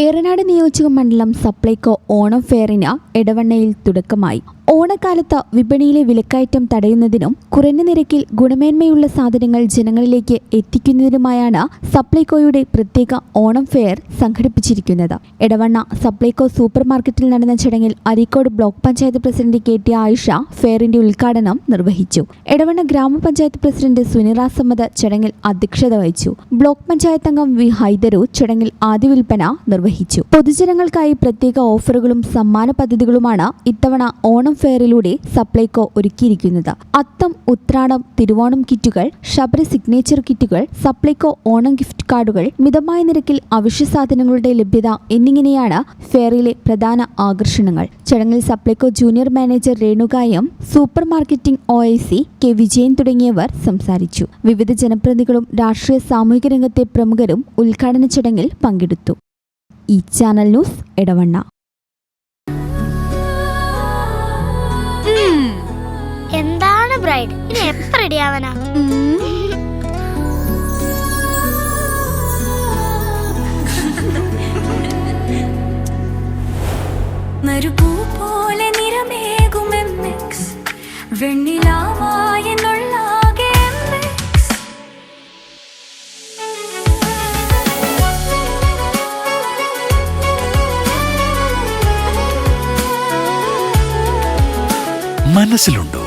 ഏറനാട് നിയോജക മണ്ഡലം സപ്ലൈകോ ഓണം ഫെയറിന് എടവണ്ണയിൽ തുടക്കമായി. ഓണക്കാലത്ത് വിപണിയിലെ വിലക്കയറ്റം തടയുന്നതിനും കുറഞ്ഞ നിരക്കിൽ ഗുണമേന്മയുള്ള സാധനങ്ങൾ ജനങ്ങളിലേക്ക് എത്തിക്കുന്നതിനുമായാണ് സപ്ലൈകോയുടെ പ്രത്യേക ഓണം ഫെയർ സംഘടിപ്പിച്ചിരിക്കുന്നത്. എടവണ്ണ സപ്ലൈകോ സൂപ്പർ മാർക്കറ്റിൽ നടന്ന ചടങ്ങിൽ Areekode block panchayat president KT Ayisha ഫെയറിന്റെ ഉദ്ഘാടനം നിർവഹിച്ചു. എടവണ്ണ ഗ്രാമപഞ്ചായത്ത് പ്രസിഡന്റ് സുനിറ സമ്മദ് ചടങ്ങിൽ അധ്യക്ഷത വഹിച്ചു. ബ്ലോക്ക് പഞ്ചായത്ത് അംഗം V ഹൈദരു ചടങ്ങിൽ ആദ്യ വിൽപ്പന നിർവഹിച്ചു. പൊതുജനങ്ങൾക്കായി പ്രത്യേക ഓഫറുകളും സമ്മാന പദ്ധതികളുമാണ് ഇത്തവണ ഓണം ഫെയറിലൂടെ സപ്ലൈകോ ഒരുക്കിയിരിക്കുന്നത്. അത്തം, ഉത്രാടം, തിരുവോണം കിറ്റുകൾ, ശബരി സിഗ്നേച്ചർ കിറ്റുകൾ, സപ്ലൈകോ ഓണം ഗിഫ്റ്റ് കാർഡുകൾ, മിതമായ നിരക്കിൽ അവശ്യ സാധനങ്ങളുടെ ലഭ്യത എന്നിങ്ങനെയാണ് ഫെയറിലെ പ്രധാന ആകർഷണങ്ങൾ. ചടങ്ങിൽ Supplyco junior manager Renuka M, super marketing OIC K Vijayan തുടങ്ങിയവർ സംസാരിച്ചു. വിവിധ ജനപ്രതിനിധികളും രാഷ്ട്രീയ സാമൂഹിക രംഗത്തെ പ്രമുഖരും ഉദ്ഘാടന ചടങ്ങിൽ പങ്കെടുത്തു. ഈ ചാനൽ ന്യൂസ് എടവണ്ണ. എന്താണ് ബ്രൈഡ്, ഇനി എപ്പോ റെഡി ആവാനാ? നറുപൂ പോലെ നിറമേകും MX, വെണ്ണിലാവായെന്നുള്ളാകെ MX. മനസ്സിലുണ്ടോ?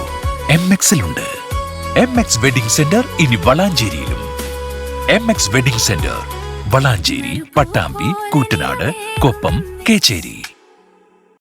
MX-ലുണ്ട്. MX വെഡിംഗ് സെന്റർ ഇനി വളാഞ്ചേരിയിലും. MX wedding centre Valanchery, Pattambi, Koottanad, Koppam, Kecheri.